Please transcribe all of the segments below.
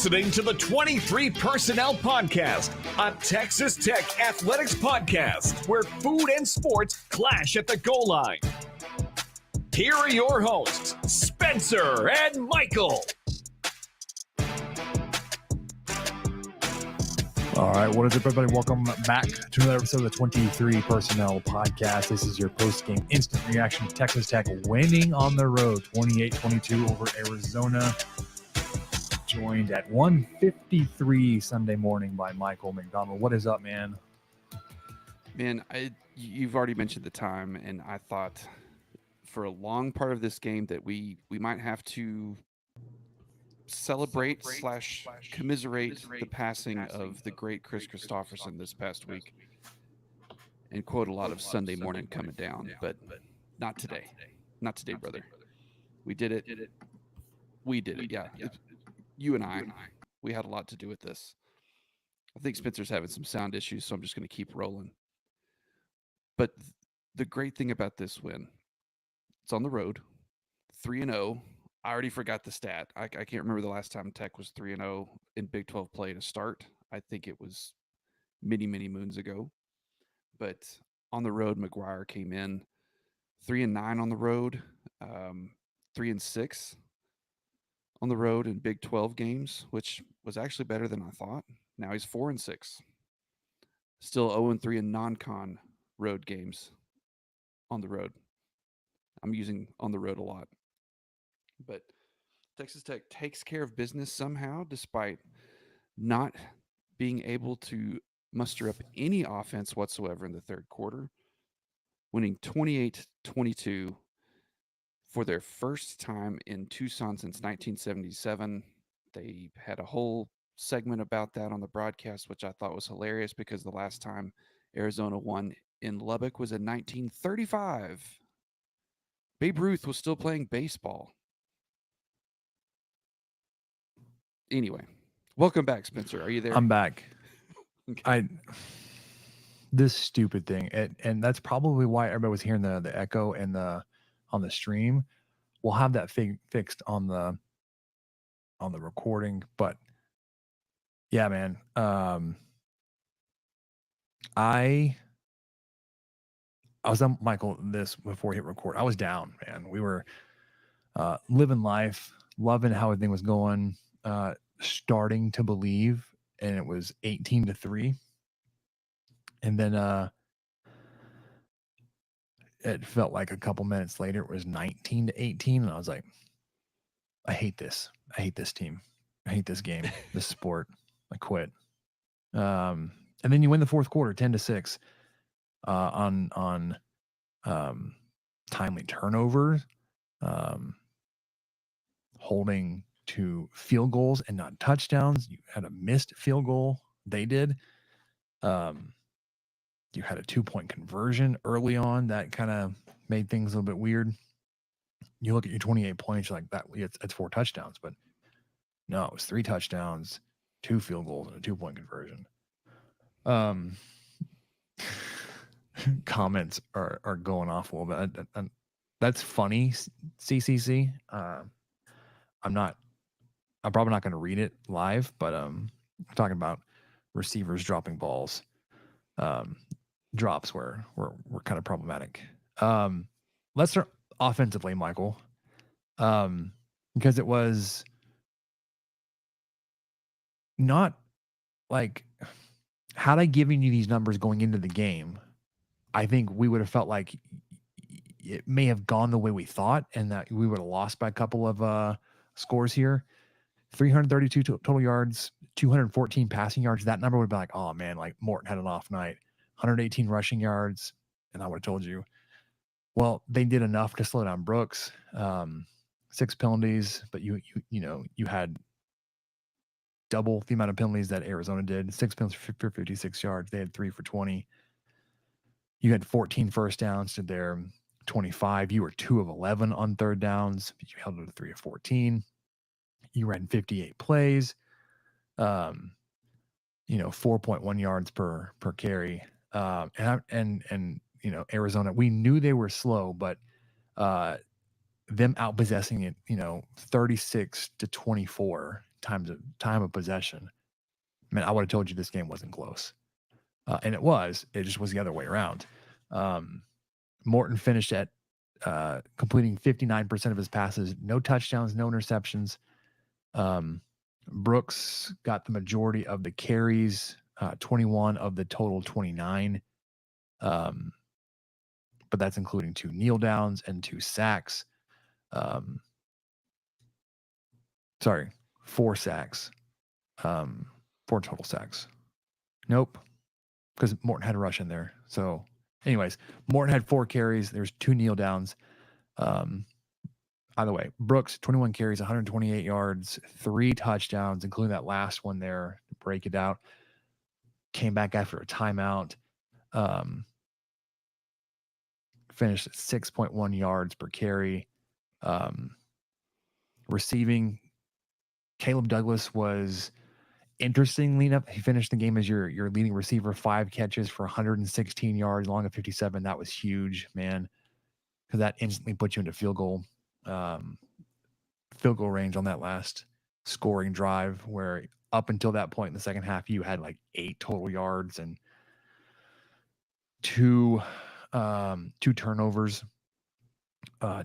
listening to the 23 Personnel Podcast, a Texas Tech athletics podcast where food and sports clash at the goal line. Here are your hosts, Spencer and Michael. All right, what is up, everybody? Welcome back to another episode of the 23 Personnel Podcast. This is your post-game instant reaction to Texas Tech winning on the road 28-22 over Arizona. Joined at 1:53 Sunday morning by Michael McDonald. What is up, man? Man, you've already mentioned the time, and I thought for a long part of this game that we might have to celebrate / commiserate the passing of the great Chris Christopherson this past week and quote a lot of Sunday morning coming down, but not today. Not today, brother. We did it. Yeah. You and I, we had a lot to do with this. I think Spencer's having some sound issues, so I'm just going to keep rolling. But the great thing about this win, it's on the road, 3-0. I already forgot the stat. I can't remember the last time Tech was 3-0 in Big 12 play to start. I think it was many, many moons ago. But on the road, McGuire came in 3-9 on the road, 3-6 on the road in Big 12 games, which was actually better than I thought. Now he's 4-6. Still 0-3 in non-con road games on the road. I'm using on the road a lot. But Texas Tech takes care of business somehow, despite not being able to muster up any offense whatsoever in the third quarter, winning 28-22 for their first time in Tucson since 1977. They had a whole segment about that on the broadcast, which I thought was hilarious because the last time Arizona won in Lubbock was in 1935. Babe Ruth was still playing baseball. Anyway, welcome back, Spencer. Are you there? I'm back. Okay. This stupid thing, and that's probably why everybody was hearing the echo and on the stream. We'll have that fixed on the recording, but yeah, man. I was on Michael this before he hit record. I was down, man. We were living life, loving how everything was going, starting to believe, and it was 18-3. And then it felt like a couple minutes later it was 19-18, and I was like, I hate this. I hate this team. I hate this game, this sport. I quit. And then you win the fourth quarter, 10-6, on timely turnovers, holding to field goals and not touchdowns. You had a missed field goal. They did. You had a 2-point conversion early on that kind of made things a little bit weird. You look at your 28 points, you're like, it's 4 touchdowns, but no, it was 3 touchdowns, 2 field goals, and a 2-point conversion. Comments are going off a little bit. That's funny, CCC. I'm probably not going to read it live, but I'm talking about receivers dropping balls. Drops were kind of problematic. Let's start offensively, Michael, because it was not like, had I given you these numbers going into the game, I think we would have felt like it may have gone the way we thought and that we would have lost by a couple of scores here. 332 total yards, 214 passing yards. That number would have been like, oh man, like Morton had an off night. 118 rushing yards, and I would have told you. Well, they did enough to slow down Brooks. 6 penalties, but you had double the amount of penalties that Arizona did. 6 penalties for 56 yards. They had 3 for 20. You had 14 first downs to their 25. You were 2 of 11 on third downs. But you held it to 3 of 14. You ran 58 plays. 4.1 yards per carry. And Arizona, we knew they were slow, but them outpossessing it, 36-24 time of possession, man, I would have told you this game wasn't close. And it was. It just was the other way around. Morton finished at completing 59% of his passes, no touchdowns, no interceptions. Brooks got the majority of the carries, 21 of the total 29. But that's including 2 kneel downs and 2 sacks. 4 sacks. 4 total sacks. Nope. Because Morton had a rush in there. So, anyways, Morton had 4 carries. There's 2 kneel downs. Either way, Brooks, 21 carries, 128 yards, 3 touchdowns, including that last one there to break it out. Came back after a timeout. Finished at 6.1 yards per carry. Receiving, Caleb Douglas was, interestingly enough, he finished the game as your leading receiver, 5 catches for 116 yards, long of 57. That was huge, man, because that instantly put you into field goal range on that last scoring drive, where up until that point in the second half, you had like 8 total yards and 2 turnovers.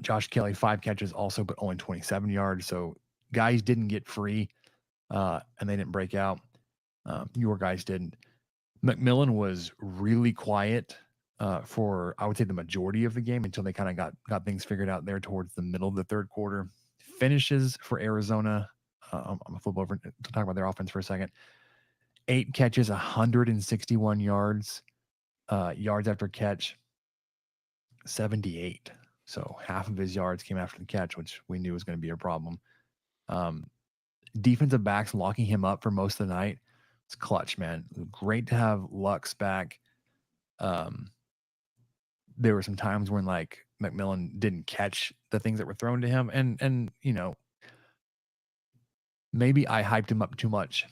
Josh Kelly, 5 catches also, but only 27 yards. So guys didn't get free, and they didn't break out. Your guys didn't. McMillan was really quiet for, I would say, the majority of the game until they kind of got things figured out there towards the middle of the third quarter. Finishes for Arizona. I'm going to flip over to talk about their offense for a second. 8 catches, 161 yards. Yards after catch, 78. So half of his yards came after the catch, which we knew was going to be a problem. Defensive backs locking him up for most of the night. It's clutch, man. Great to have Lux back. There were some times when like McMillan didn't catch the things that were thrown to him, and you know, maybe I hyped him up too much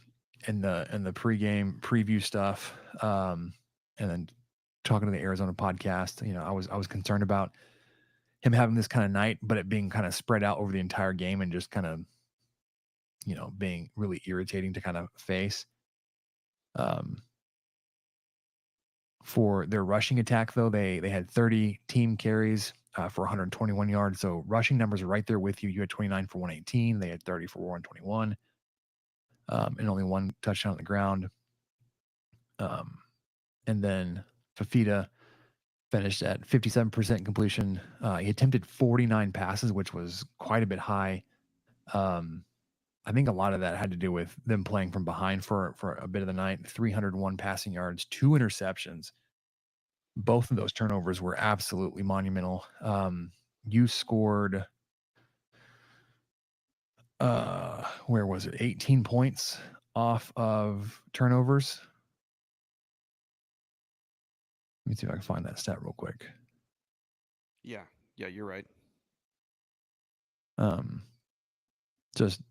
in the pregame preview stuff, and then talking to the Arizona podcast. You know, I was concerned about him having this kind of night, but it being kind of spread out over the entire game and just kind of, you know, being really irritating to kind of face. For their rushing attack, though, they had 30 team carries for 121 yards. So rushing numbers are right there with you. You had 29 for 118. They had 30 for 121, and only 1 touchdown on the ground. And then Fafita finished at 57% completion. He attempted 49 passes, which was quite a bit high. I think a lot of that had to do with them playing from behind for a bit of the night. 301 passing yards, 2 interceptions. Both of those turnovers were absolutely monumental. You scored, where was it? 18 points off of turnovers. Let me see if I can find that stat real quick. Yeah, you're right. Just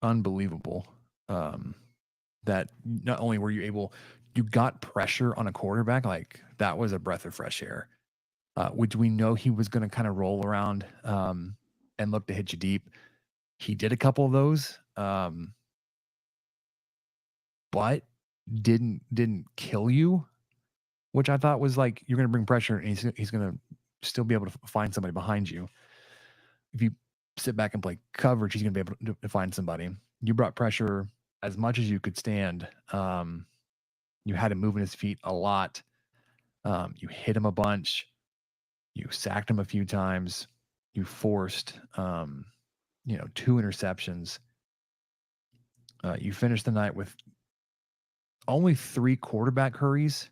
unbelievable. That not only were you got pressure on a quarterback, like that was a breath of fresh air. Which we know he was going to kind of roll around and look to hit you deep. He did a couple of those, but didn't kill you, which I thought was like, you're going to bring pressure and he's going to still be able to find somebody behind you. If you sit back and play coverage, he's going to be able to find somebody. You brought pressure as much as you could stand. You had him moving his feet a lot. You hit him a bunch. You sacked him a few times. You forced, 2 interceptions. You finished the night with only 3 quarterback hurries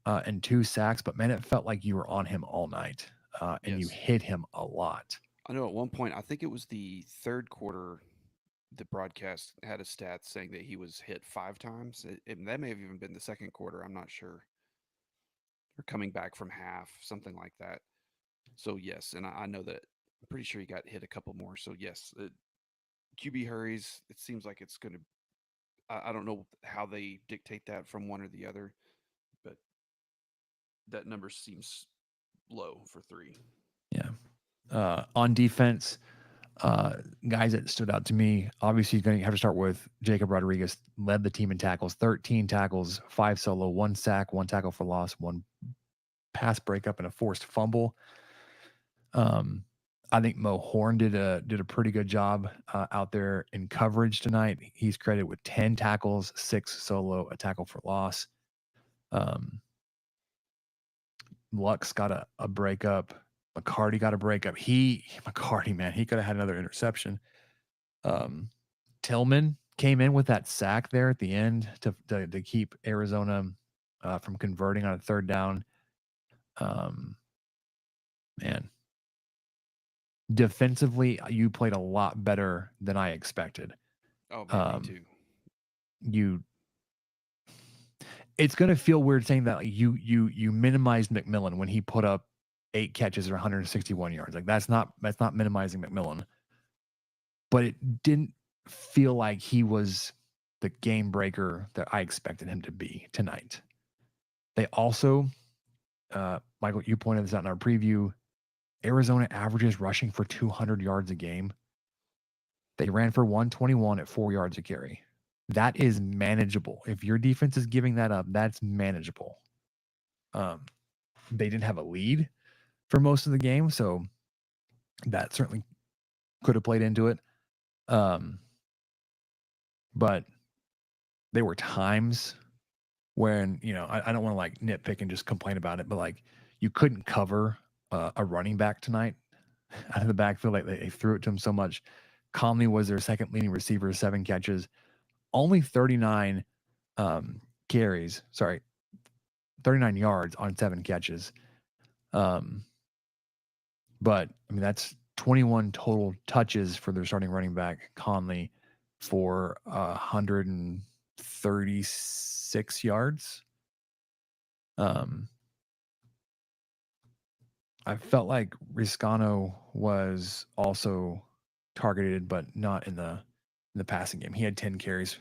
and 2 sacks, but man, it felt like you were on him all night, and you hit him a lot. I know at one point, I think it was the third quarter, the broadcast had a stat saying that he was hit 5 times. That may have even been the second quarter. I'm not sure. Or coming back from half, something like that. So yes, and I know that I'm pretty sure he got hit a couple more. So yes, QB hurries. It seems like it's going to. I don't know how they dictate that from one or the other, but that number seems low for 3. Yeah. On defense, Guys that stood out to me, obviously, he's going to have to start with Jacob Rodriguez. Led the team in tackles, 13 tackles, 5 solo, 1 sack, 1 tackle for loss, 1 pass breakup, and a forced fumble. I think Mo Horn did a pretty good job out there in coverage tonight. He's credited with 10 tackles, 6 solo, a tackle for loss. Lux got a breakup. McCarty got a breakup. McCarty, man, he could have had another interception. Tillman came in with that sack there at the end to keep Arizona from converting on a third down. Man, defensively, you played a lot better than I expected. Oh man, me too. It's going to feel weird saying that you minimized McMillan when he put up 8 catches or 161 yards. Like that's not minimizing McMillan, but it didn't feel like he was the game breaker that I expected him to be tonight. They also, Michael, you pointed this out in our preview. Arizona averages rushing for 200 yards a game. They ran for 121 at 4 yards a carry. That is manageable. If your defense is giving that up, that's manageable. They didn't have a lead for most of the game, so that certainly could have played into it. But there were times when, I don't want to like nitpick and just complain about it, but like you couldn't cover a running back tonight out of the backfield. Like they threw it to him so much. Conley was their second leading receiver, 7 catches, only 39 carries. Sorry, 39 yards on 7 catches. But I mean, that's 21 total touches for their starting running back, Conley, for 136 yards. I felt like Riscano was also targeted, but not in the passing game. He had 10 carries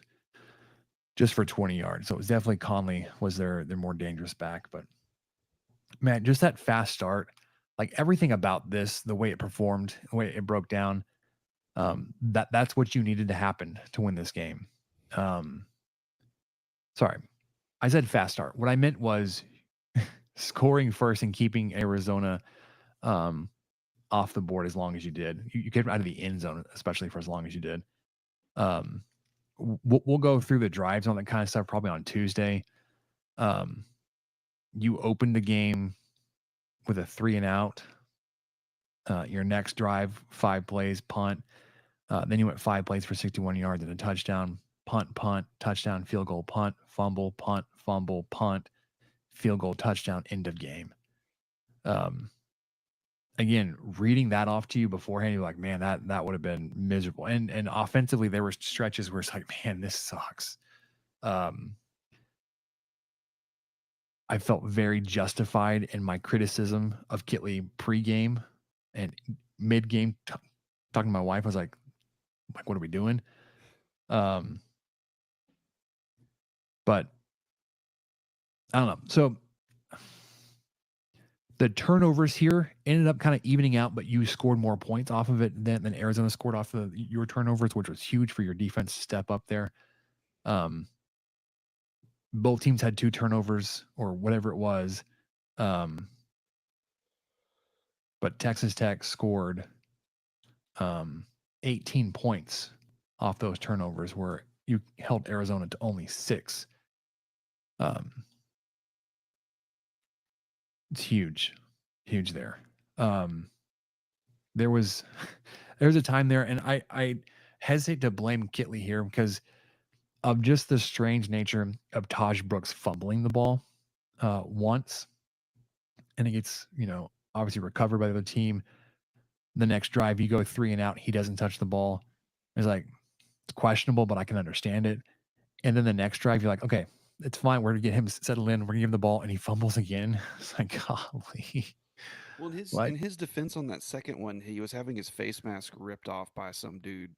just for 20 yards. So it was definitely Conley was their more dangerous back. But man, just that fast start, like everything about this, the way it performed, the way it broke down, that's what you needed to happen to win this game. Sorry, I said fast start. What I meant was scoring first and keeping Arizona off the board as long as you did. You kept them out of the end zone, especially for as long as you did. We'll go through the drives and all that kind of stuff probably on Tuesday. You opened the game with a 3 and out. Your next drive, 5 plays, punt. Then you went 5 plays for 61 yards and a touchdown. Punt, touchdown, field goal, punt, fumble, punt, field goal, touchdown, end of game. Again, reading that off to you beforehand, you're like, man, that would have been miserable. And offensively, there were stretches where it's like, man, this sucks. I felt very justified in my criticism of Kitley pregame and mid-game. Talking to my wife, I was like, what are we doing? But I don't know. So the turnovers here ended up kind of evening out, but you scored more points off of it than Arizona scored off of your turnovers, which was huge for your defense to step up there. Both teams had 2 turnovers or whatever it was. But Texas Tech scored 18 points off those turnovers, where you held Arizona to only 6. It's huge there. There was a time there, and I hesitate to blame Kitley here because of just the strange nature of Taj Brooks fumbling the ball once, and it gets obviously recovered by the other team. The next drive, you go 3 and out, he doesn't touch the ball. It's like, it's questionable, but I can understand it. And then the next drive, you're like, okay, it's fine. We're going to get him settled in. We're going to give him the ball, and he fumbles again. It's like, golly. Well, in his defense on that second one, he was having his face mask ripped off by some dude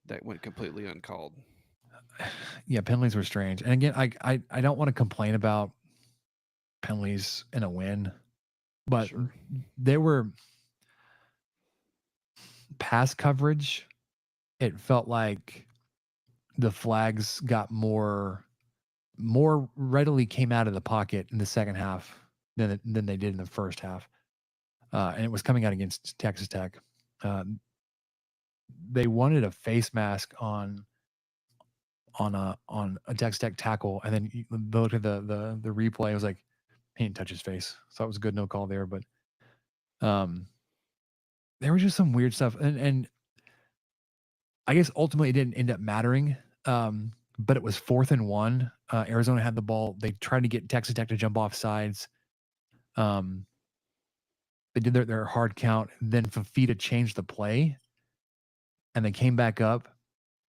that went completely uncalled. Yeah, penalties were strange. And again, I don't want to complain about penalties in a win, but Sure. there were pass coverage, it felt like the flags got more readily came out of the pocket in the second half than they did in the first half. And it was coming out against Texas Tech. They wanted a face mask on a Texas Tech tackle, and then you look at the replay. It was like he didn't touch his face, so it was a good no call there. But there was just some weird stuff, and I guess ultimately it didn't end up mattering. But it was 4th and 1. Arizona had the ball. They tried to get Texas Tech to jump off sides. They did their hard count. Then Fafita changed the play, and they came back up.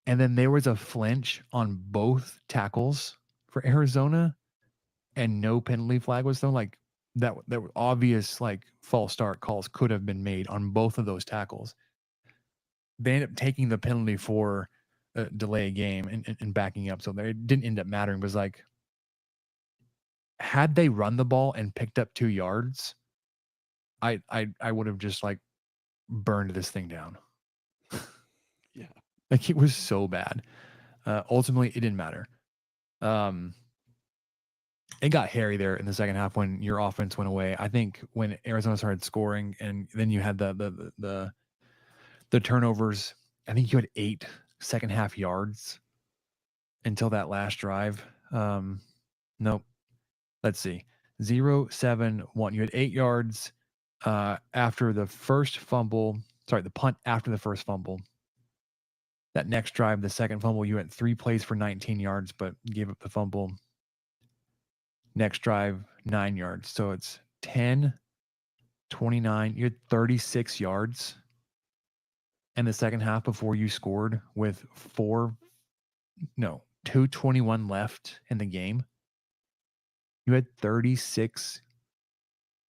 And then there was a flinch on both tackles for Arizona, and no penalty flag was thrown. Like that were obvious like false start calls could have been made on both of those tackles. They ended up taking the penalty for delay a game and backing up, so it didn't end up mattering. It was like, had they run the ball and picked up 2 yards, I would have just like burned this thing down. Yeah. Like it was so bad. Ultimately, it didn't matter. It got hairy there in the second half when your offense went away. I think when Arizona started scoring, and then you had the turnovers. I think you had 8 second half yards until that last drive. Nope. Let's see. 0, 7, 1. You had 8 yards after the first fumble. Sorry, the punt after the first fumble. That next drive, the second fumble, you went 3 plays for 19 yards, but gave up the fumble. Next drive, 9 yards. So it's 10, 29. You had 36 yards in the second half before you scored with 2:21 left in the game. You had 36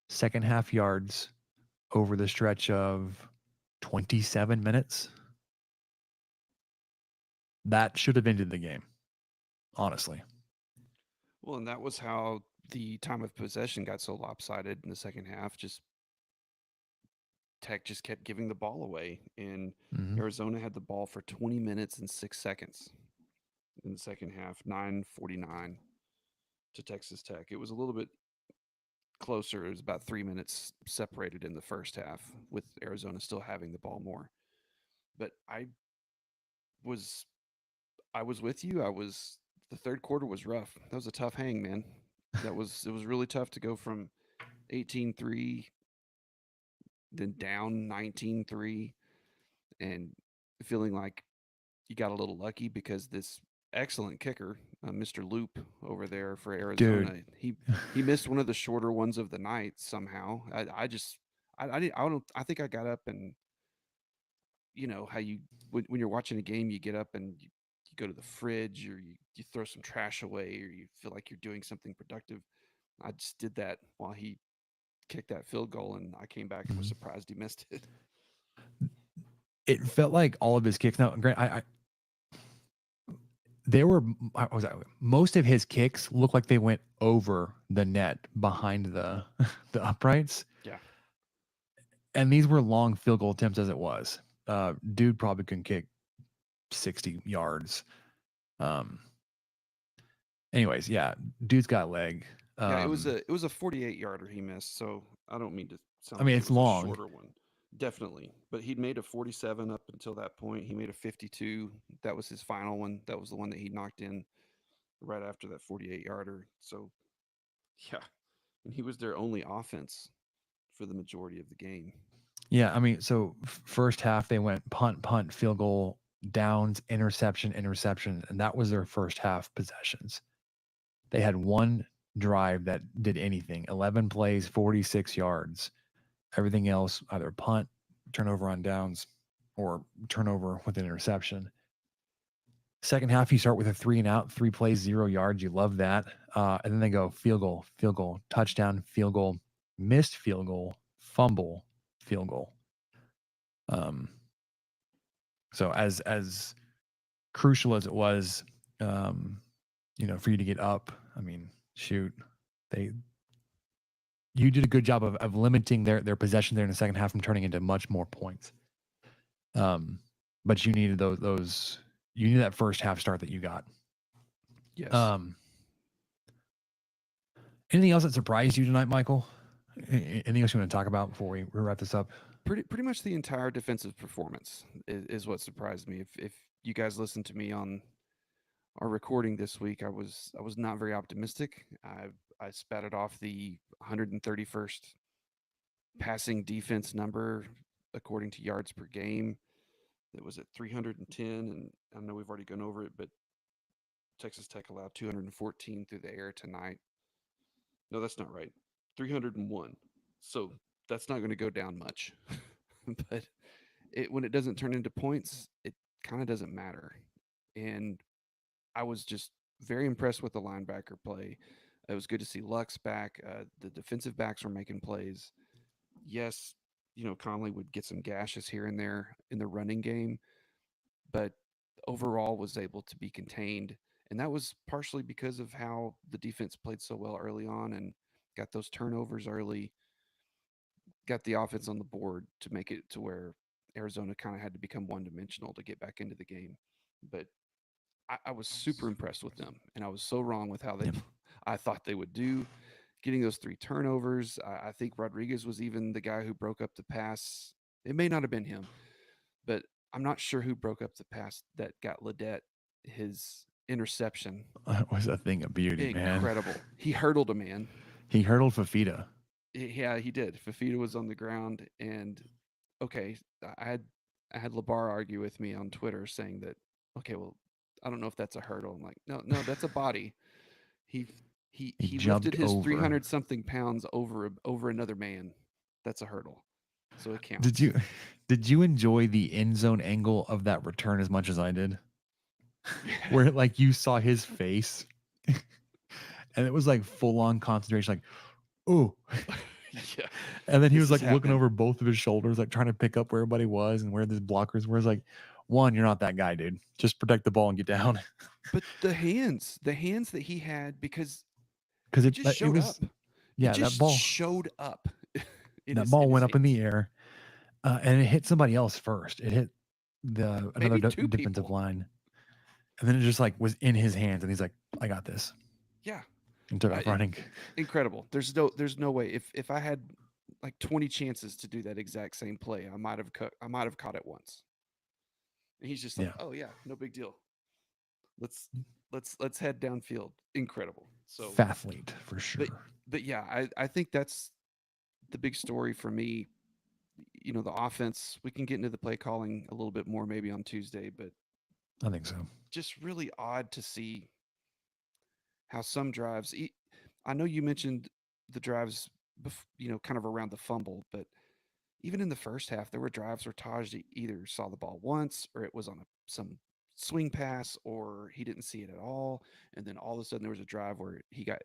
second half yards over the stretch of 27 minutes. That should have ended the game, honestly. Well, and that was how the time of possession got so lopsided in the second half. Just Tech just kept giving the ball away, and Arizona had the ball for 20 minutes and 6 seconds in the second half, 9:49 to Texas Tech. It was a little bit closer. It was about 3 minutes separated in the first half, with Arizona still having the ball more. But I was with you. The third quarter was rough. That was a tough hang, man. It was really tough to go from 18-3, then down 19-3, and feeling like you got a little lucky because this excellent kicker, Mr. Loop over there for Arizona, he missed one of the shorter ones of the night somehow. I think I got up, and you know how you when you're watching a game, you get up and you go to the fridge, or you throw some trash away, or you feel like you're doing something productive. I just did that while he kicked that field goal, and I came back and was surprised he missed it. It felt like all of his kicks. Now, Grant, most of his kicks looked like they went over the net behind the uprights. Yeah. And these were long field goal attempts as it was. Dude probably couldn't kick 60 yards. Anyways, yeah, dude's got leg. Yeah, it was a 48-yarder he missed. So I don't mean to sound. I mean, like it's it was long. a shorter one, definitely. But he'd made a 47 up until that point. He made a 52. That was his final one. That was the one that he knocked in right after that 48-yarder. So yeah, and he was their only offense for the majority of the game. Yeah, I mean, so first half they went punt, field goal, downs, interception, and that was their first half possessions. They had one drive that did anything, 11 plays, 46 yards. Everything else, either punt, turnover on downs, or turnover with an interception. Second half, you start with a 3 and out, 3 plays, 0 yards. You love that. And then they go field goal, touchdown, field goal, missed field goal, fumble, field goal. So as crucial as it was, for you to get up, I mean, shoot, you did a good job of limiting their possession there in the second half from turning into much more points. But you needed those you needed that first half start that you got. Yes. Anything else that surprised you tonight, Michael? Anything else you want to talk about before we wrap this up? Pretty much the entire defensive performance is what surprised me. If you guys listened to me on our recording this week, I was not very optimistic. I spatted off the 131st passing defense number according to yards per game. That was at 310, and I know we've already gone over it, but Texas Tech allowed 214 through the air tonight. No, that's not right. 301. So that's not going to go down much. But when it doesn't turn into points, it kind of doesn't matter. And I was just very impressed with the linebacker play. It was good to see Lux back. The defensive backs were making plays. Yes, Conley would get some gashes here and there in the running game, but overall was able to be contained. And that was partially because of how the defense played so well early on and got those turnovers early, got the offense on the board to make it to where Arizona kind of had to become one-dimensional to get back into the game. But I was super impressed with them, and I was so wrong with how I thought they would do. Getting those 3 turnovers, I think Rodriguez was even the guy who broke up the pass. It may not have been him, but I'm not sure who broke up the pass that got Ledette his interception. That was a thing of beauty, man. Incredible. He hurdled a man. He hurdled Fafita. Yeah, he did. Fafita was on the ground, and okay, I had Labar argue with me on Twitter saying that, okay, well, I don't know if that's a hurdle. I'm like, no, that's a body. He lifted his 300 something pounds over another man. That's a hurdle. So it counts. Did you enjoy the end zone angle of that return as much as I did? Where like you saw his face and it was like full on concentration, like, oh. Yeah. And then he was like looking over both of his shoulders, like trying to pick up where everybody was and where the blockers were. It's like, one, you're not that guy, dude. Just protect the ball and get down. But the hands that he had, because it just showed up. Yeah, it just that ball showed up. That ball went up in the air, and it hit somebody else first. It hit another defensive line, and then it just like was in his hands, and he's like, "I got this." Yeah, and took off running. Incredible. There's no way. If I had like 20 chances to do that exact same play, I might have caught it once. And he's just like, "Oh yeah, no big deal. Let's head downfield." Incredible. So Fathlete for sure. But yeah, I think that's the big story for me. The offense, we can get into the play calling a little bit more maybe on Tuesday, but I think so. Just really odd to see how some drives, I know you mentioned the drives, kind of around the fumble, but even in the first half, there were drives where Taj either saw the ball once or it was on some swing pass or he didn't see it at all. And then all of a sudden there was a drive where he got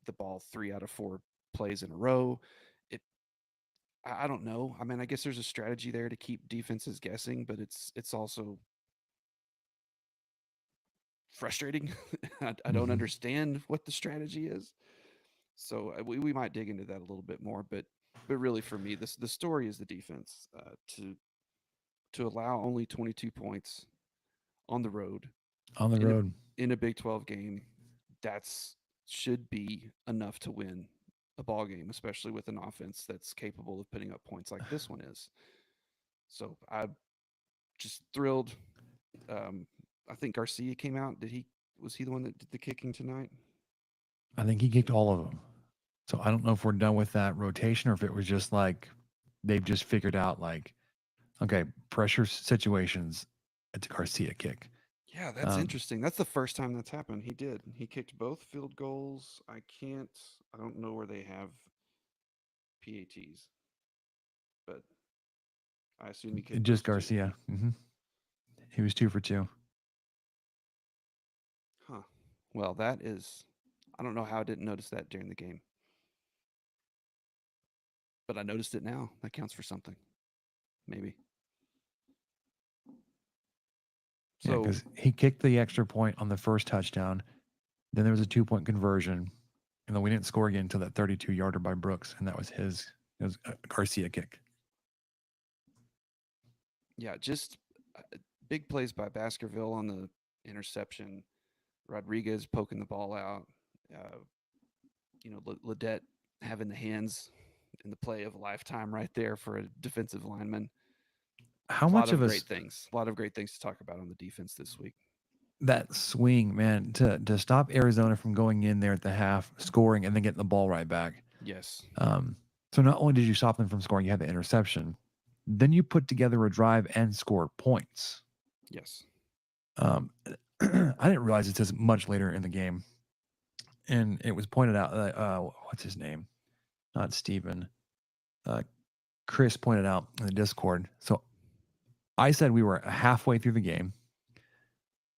the ball 3 out of 4 plays in a row. I don't know. I mean, I guess there's a strategy there to keep defenses guessing, but it's also frustrating. I don't understand what the strategy is. So we might dig into that a little bit more, but really for me, the story is the defense. To allow only 22 points on the road, in a Big 12 game, that's should be enough to win a ball game, especially with an offense that's capable of putting up points like this one is. So I'm just thrilled. I think Garcia came out. Was he the one that did the kicking tonight? I think he kicked all of them. So I don't know if we're done with that rotation or if it was just like they've just figured out like, okay, pressure situations, it's a Garcia kick. Yeah, that's interesting. That's the first time that's happened. He did. He kicked both field goals. I don't know where they have PATs, but I assume he kicked just Garcia. Mm-hmm. He was 2 for 2. Huh. Well, I don't know how I didn't notice that during the game. But I noticed it now. That counts for something. Maybe. Yeah, because he kicked the extra point on the first touchdown. Then there was a 2-point conversion. And then we didn't score again until that 32-yarder by Brooks. And that was it was a Garcia kick. Yeah, just big plays by Baskerville on the interception. Rodriguez poking the ball out. Uh, Ledette having the hands in the play of a lifetime right there for a defensive lineman. How A lot much of of great things. A lot of great things to talk about on the defense this week. that swing, man, to stop Arizona from going in there at the half, scoring, and then getting the ball right back. Yes. So not only did you stop them from scoring, you had the interception, then you put together a drive and score points. Yes. I didn't realize it's as much later in the game, and it was pointed out. What's his name? Not Steven. Chris pointed out in the Discord. So I said we were halfway through the game,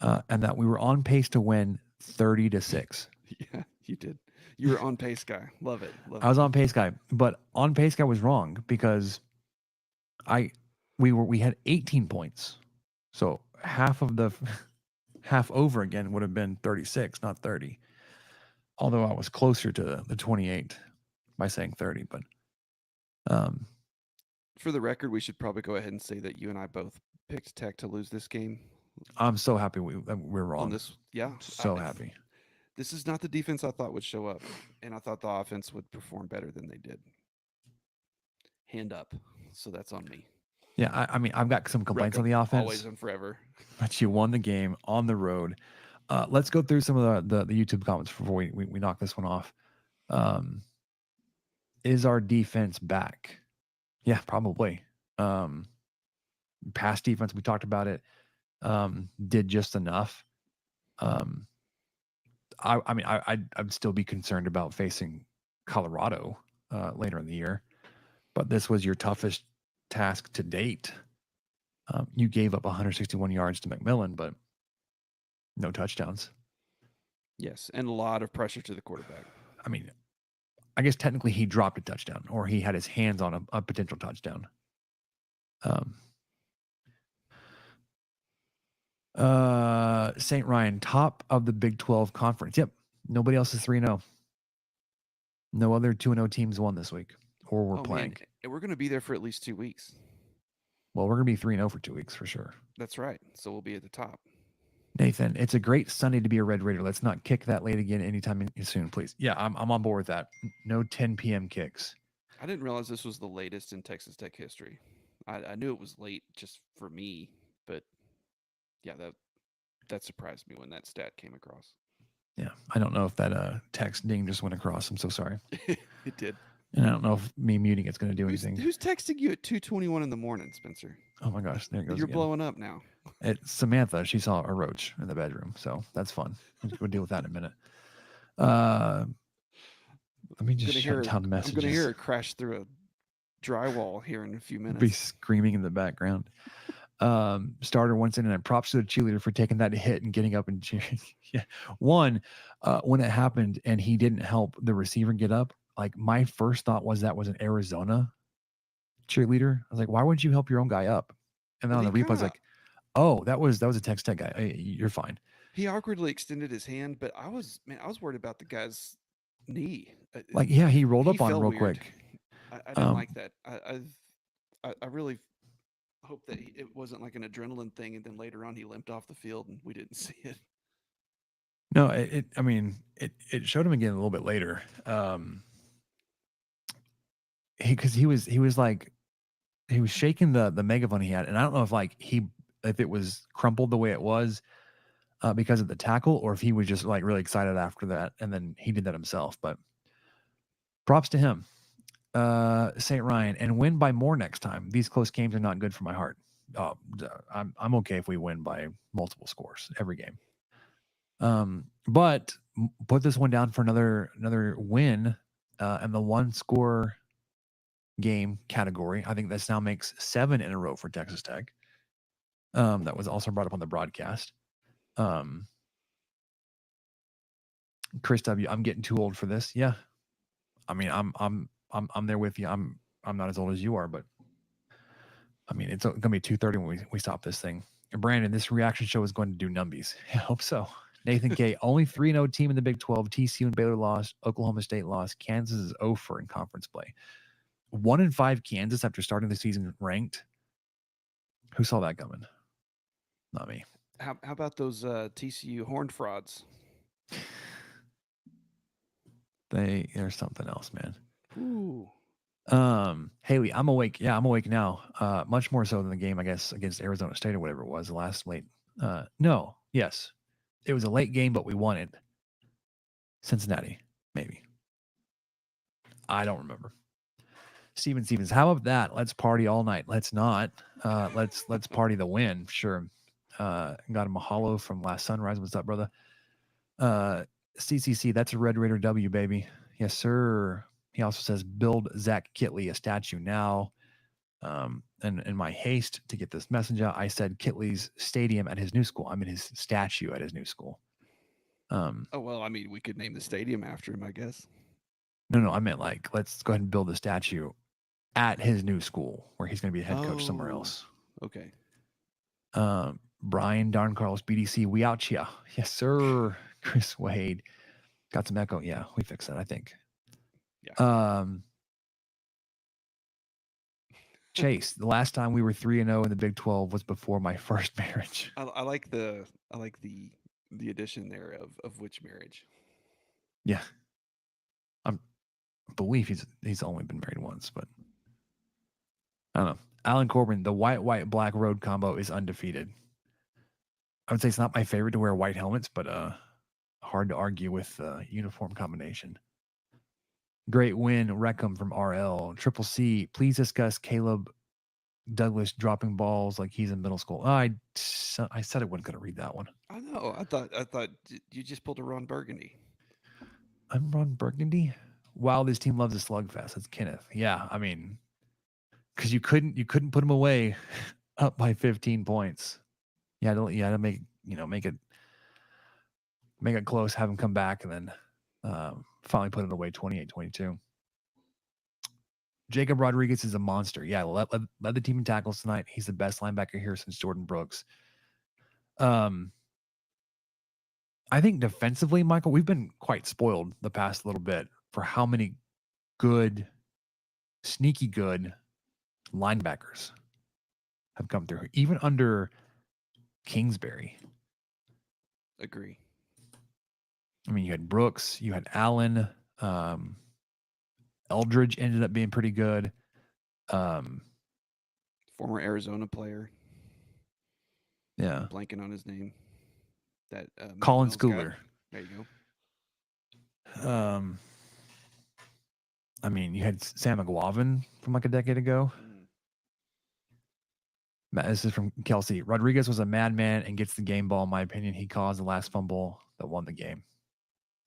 and that we were on pace to win 30-6. Yeah, you did. You were on pace, guy. Love it. I was on pace guy, but on pace guy was wrong because we had 18 points. So half over again would have been 36, not 30. Although I was closer to the 28 by saying 30, but for the record, we should probably go ahead and say that you and I both picked Tech to lose this game. I'm so happy we're wrong. On this, yeah, so happy. This is not the defense I thought would show up, and I thought the offense would perform better than they did. Hand up. So that's on me. Yeah, I mean, I've got some complaints on the offense. Always and forever. But you won the game on the road. Let's go through some of the YouTube comments before we knock this one off. Is our defense back? Yeah, probably. Pass defense, we talked about it. Did just enough. I mean, I'd still be concerned about facing Colorado later in the year, but this was your toughest task to date. You gave up 161 yards to McMillan, but no touchdowns. Yes, and a lot of pressure to the quarterback. I mean, I guess technically he dropped a touchdown, or he had his hands on a potential touchdown. St. Ryan, top of the Big 12 conference. Yep. Nobody else is 3-0. No other 2-0 teams won this week, or we're playing. Man. We're going to be there for at least 2 weeks. Well, we're going to be 3-0 for 2 weeks for sure. That's right. So we'll be at the top. Nathan, it's a great Sunday to be a Red Raider. Let's not kick that late again anytime soon, please. Yeah, I'm on board with that. No 10 p.m. kicks. I didn't realize this was the latest in Texas Tech history. I knew it was late just for me, but yeah, that surprised me when that stat came across. Yeah, I don't know if that text ding just went across. I'm so sorry. It did. And I don't know if me muting it's going to do anything. Who's texting you at 2:21 in the morning, Spencer? Oh my gosh, there it goes. You're again. blowing up now. It's Samantha. She saw a roach in the bedroom, so that's fun. We'll deal with that in a minute. Let me just shut down messages. I'm going to hear it crash through a drywall here in a few minutes. Be screaming in the background. Starter once in, and props to the cheerleader for taking that hit and getting up and cheering. Yeah. One, when it happened and he didn't help the receiver get up, like my first thought was that was an Arizona cheerleader. I was like, why wouldn't you help your own guy up? And then on the replay, I was like, oh, that was a Texas Tech guy. Hey, you're fine. He awkwardly extended his hand, but I was worried about the guy's knee. Like, yeah, he rolled up on him real quick. I didn't like that. I really hope that it wasn't like an adrenaline thing, and then later on he limped off the field and we didn't see it. No, it showed him again a little bit later. Because he was shaking the megaphone he had, and I don't know if it was crumpled the way it was because of the tackle, or if he was just like really excited after that, and then he did that himself. But props to him. St. Ryan, and win by more next time. These close games are not good for my heart. I'm okay if we win by multiple scores every game. But put this one down for another win, and the 1-score game category. I think this now makes 7 in a row for Texas Tech. That was also brought up on the broadcast. Chris W, I'm getting too old for this. Yeah. I mean, I'm there with you. I'm not as old as you are, but I mean, it's gonna be 2:30 when we stop this thing. And Brandon, this reaction show is going to do numbies. I hope so. Nathan K, only 3-0 team in the Big 12. TCU and Baylor lost. Oklahoma State lost. Kansas is 0-4 in conference play. 1-5 Kansas after starting the season ranked. Who saw that coming? Not me. How about those TCU horn frauds? There's something else, man. Ooh. Haley, I'm awake. Yeah, I'm awake now. Much more so than the game, I guess, against Arizona State or whatever it was, the last late. No, yes. It was a late game, but we won it. Cincinnati, maybe. I don't remember. Steven Stevens, how about that? Let's party all night. Let's not. Let's party the win. Sure. Got a mahalo from last sunrise. What's up, brother? CCC, that's a Red Raider W, baby. Yes, sir. He also says, build Zach Kitley a statue now. And in my haste to get this message out, I said Kitley's stadium at his new school. I mean his statue at his new school. Oh, well, I mean, we could name the stadium after him, I guess. No, I meant like, let's go ahead and build a statue at his new school where he's going to be the head coach somewhere else. Okay. Brian, Darn Carlos, BDC, we out here. Yes, sir. Chris Wade. Got some echo. Yeah, we fixed that, I think. Yeah. Chase, the last time we were 3-0 in the Big 12 was before my first marriage. I like the addition there of which marriage. Yeah. I believe he's only been married once, but I don't know. Alan Corbin, the white black road combo is undefeated. I would say it's not my favorite to wear white helmets, but hard to argue with uniform combination. Great win, Reckham from RL. Triple C, please discuss Caleb Douglas dropping balls like he's in middle school. I said I wasn't going to read that one. I know. I thought you just pulled a Ron Burgundy. I'm Ron Burgundy. Wow, this team loves a slugfest. That's Kenneth. Yeah, I mean, because you couldn't put him away up by 15 points. You had to make it close, have him come back, and then finally put it away 28-22. Jacob Rodriguez is a monster. Yeah, led the team in tackles tonight. He's the best linebacker here since Jordan Brooks. I think defensively, Michael, we've been quite spoiled the past little bit for how many good, sneaky good linebackers have come through, even under Kingsbury. Agree. I mean, you had Brooks, you had Allen, Eldridge ended up being pretty good. Former Arizona player. Yeah. I'm blanking on his name. That Colin Schooler. There you go. I mean, you had Sam McLaughlin from like a decade ago. This is from Kelsey. Rodriguez was a madman and gets the game ball. In my opinion, he caused the last fumble that won the game.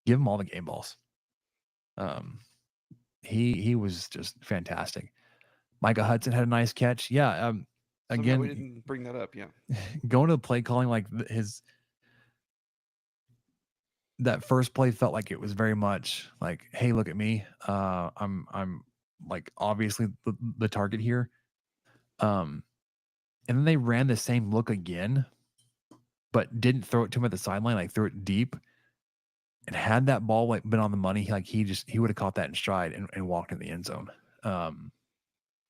Give him all the game balls. He was just fantastic. Micah Hudson had a nice catch. Yeah. Again, we didn't bring that up. Yeah. Going to the play calling, like that first play felt like it was very much like, hey, look at me. I'm like obviously the target here. And then they ran the same look again, but didn't throw it to him at the sideline, like threw it deep. And had that ball like been on the money, like he would have caught that in stride and walked in the end zone.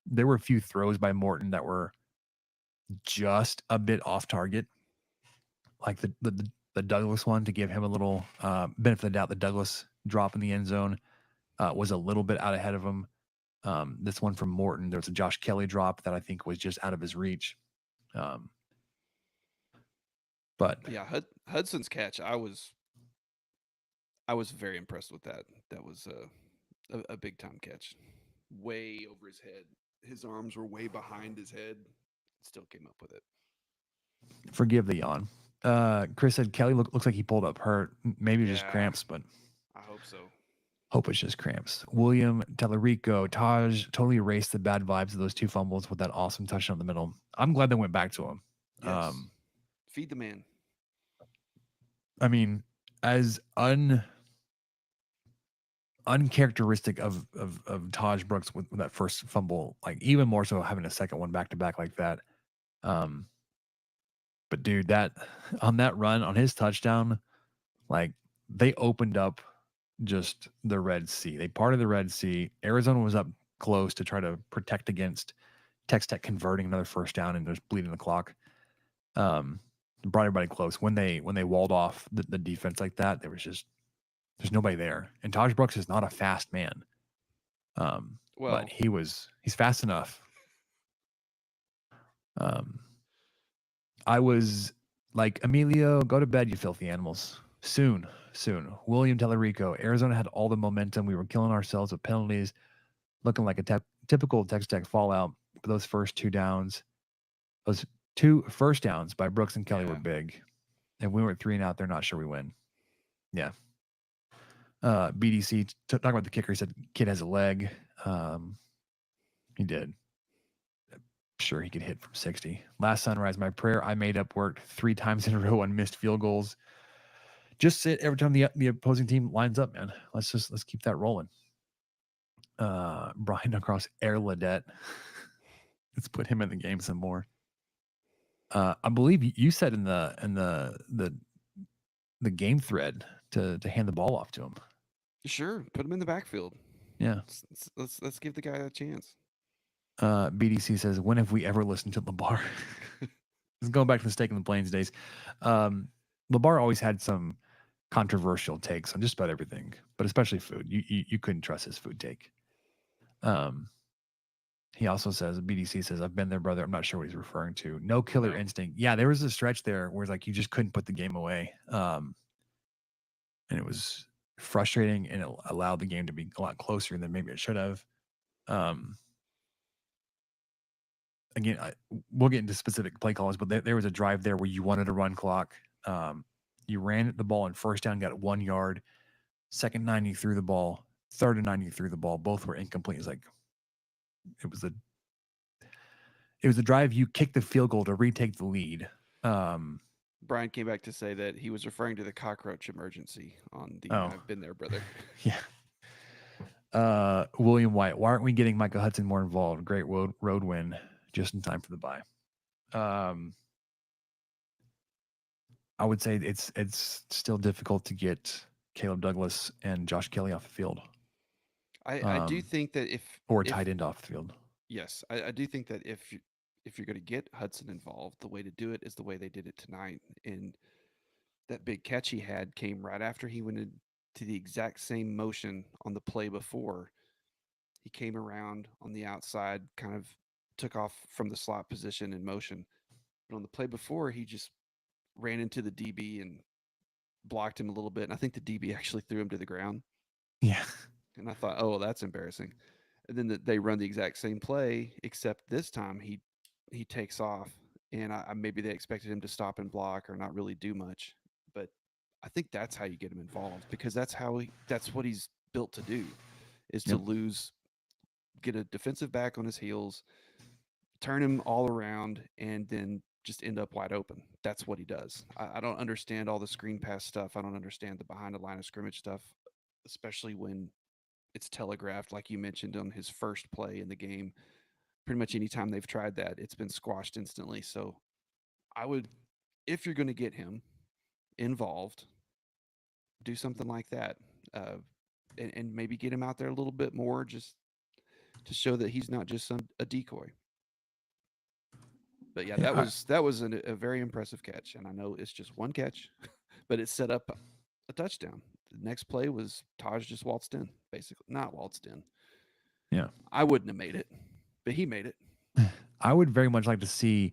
There were a few throws by Morton that were just a bit off target, like the Douglas one, to give him a little benefit of the doubt. The Douglas drop in the end zone was a little bit out ahead of him. This one from Morton, there was a Josh Kelly drop that I think was just out of his reach. But yeah, Hudson's catch, I was very impressed with that. That was a big time catch, way over his head. His arms were way behind his head. Still came up with it. Forgive the yawn. Chris said Kelly looks like he pulled up hurt. Maybe just cramps, but I hope so. Hope it's just cramps. William Tellerico, Taj totally erased the bad vibes of those two fumbles with that awesome touchdown in the middle. I'm glad they went back to him. Yes. Feed the man. I mean, as uncharacteristic of Taj Brooks with that first fumble, like even more so having a second one back to back like that. But dude, that on that run on his touchdown, like they opened up just the Red Sea. They parted the Red Sea. Arizona was up close to try to protect against Texas Tech converting another first down and just bleeding the clock. Brought everybody close. When they walled off the defense like that, there's nobody there. And Taj Brooks is not a fast man. Well, But he's fast enough. I was like, Emilio, go to bed, you filthy animals. Soon. William Tellerico, Arizona had all the momentum. We were killing ourselves with penalties, looking like a typical Texas Tech fallout. But those first 2 downs, those 2 first downs by Brooks and Kelly were big. And we were 3 and out. They're not sure we win. Yeah. BDC, talking about the kicker, he said, kid has a leg. He did. Sure, he could hit from 60. Last sunrise, my prayer I made up worked 3 times in a row on missed field goals. Just sit every time the opposing team lines up, man. Let's keep that rolling. Brian across Air Ladette. Let's put him in the game some more. I believe you said in the game thread to hand the ball off to him. Sure, put him in the backfield. Yeah. Let's give the guy a chance. BDC says, when have we ever listened to LeBar? It's going back to the Steak and the Plains days. LeBar always had some controversial takes on just about everything, but especially food. You couldn't trust his food take. He also says, BDC says, I've been there, brother. I'm not sure what he's referring to. No killer instinct. Yeah, there was a stretch there where it's like you just couldn't put the game away. And it was frustrating, and it allowed the game to be a lot closer than maybe it should have. Again, we'll get into specific play calls, but there was a drive there where you wanted to run clock. You ran the ball in first down, got 1 yard. Second 9, you threw the ball. Third and 9, you threw the ball. Both were incomplete. It was a drive. You kicked the field goal to retake the lead. Brian came back to say that he was referring to the cockroach emergency on the I've been there, brother. Yeah. William White, why aren't we getting Micah Hudson more involved? Great road win just in time for the bye. I would say it's still difficult to get Caleb Douglas and Josh Kelly off the field. I do think that if tight end off the field. Yes, I do think that if you're going to get Hudson involved, the way to do it is the way they did it tonight. And that big catch he had came right after he went into the exact same motion on the play before. He came around on the outside, kind of took off from the slot position in motion. But on the play before, he just ran into the DB and blocked him a little bit. And I think the DB actually threw him to the ground. Yeah. And I thought, oh, that's embarrassing. And then they run the exact same play, except this time he takes off, and maybe they expected him to stop and block or not really do much. But I think that's how you get him involved, because that's what he's built to do, is to lose, get a defensive back on his heels, turn him all around, and then just end up wide open. That's what he does. I don't understand all the screen pass stuff. I don't understand the behind the line of scrimmage stuff, especially when it's telegraphed, like you mentioned on his first play in the game. Pretty much anytime they've tried that, it's been squashed instantly. So I would, if you're going to get him involved, do something like that, and maybe get him out there a little bit more, just to show that he's not just a decoy. But yeah, that was a very impressive catch, and I know it's just one catch, but it set up a touchdown. The next play was Taj just waltzed in, basically. Not waltzed in. Yeah. I wouldn't have made it, but he made it. I would very much like to see,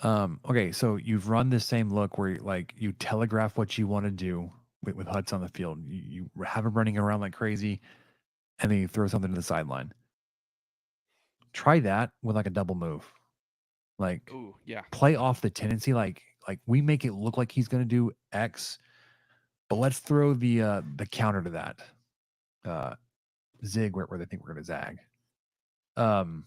okay, so you've run the same look where you telegraph what you want to do with Hutz on the field. You have him running around like crazy, and then you throw something to the sideline. Try that with a double move. Ooh, yeah. Play off the tendency, like we make it look like he's going to do X, but let's throw the counter to that. Zig where they think we're going to zag. And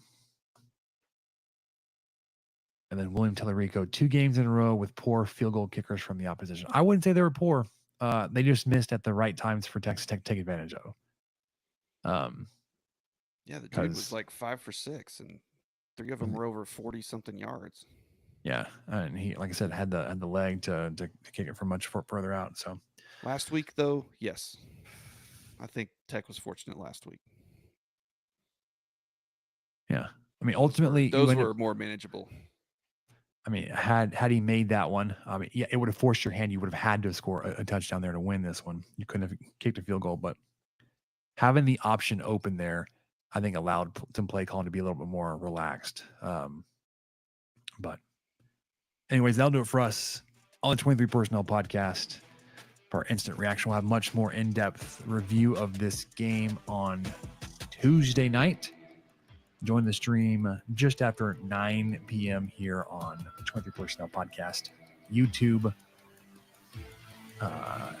then William Tellerico, 2 games in a row with poor field goal kickers from the opposition. I wouldn't say they were poor. They just missed at the right times for Texas Tech to take advantage of. Yeah, the dude was 5 for 6, and 3 of them were over 40-something yards. Yeah, and he, like I said, had the leg to kick it from much further out. So last week, though, yes, I think Tech was fortunate last week. Yeah, I mean, ultimately, those were more manageable. I mean, had he made that one, I mean, yeah, it would have forced your hand. You would have had to score a touchdown there to win this one. You couldn't have kicked a field goal, but having the option open there, I think allowed some play calling to be a little bit more relaxed. But anyways, that'll do it for us on the 23 Personnel Podcast. For our instant reaction, we'll have much more in-depth review of this game on Tuesday night. Join the stream just after 9 p.m. here on the 23 Personnel Podcast YouTube.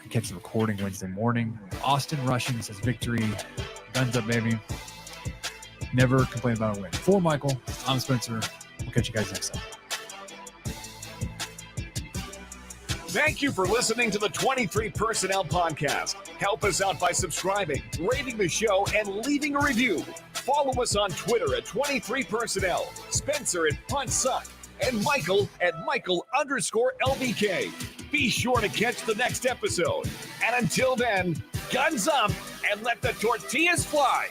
Catch the recording Wednesday morning. Austin Russian says victory. Guns up, baby. Never complain about a win. For Michael, I'm Spencer. We'll catch you guys next time. Thank you for listening to the 23 Personnel Podcast. Help us out by subscribing, rating the show, and leaving a review. Follow us on Twitter at 23 Personnel, Spencer at PuntSuck, and Michael at Michael_LBK. Be sure to catch the next episode. And until then, guns up and let the tortillas fly.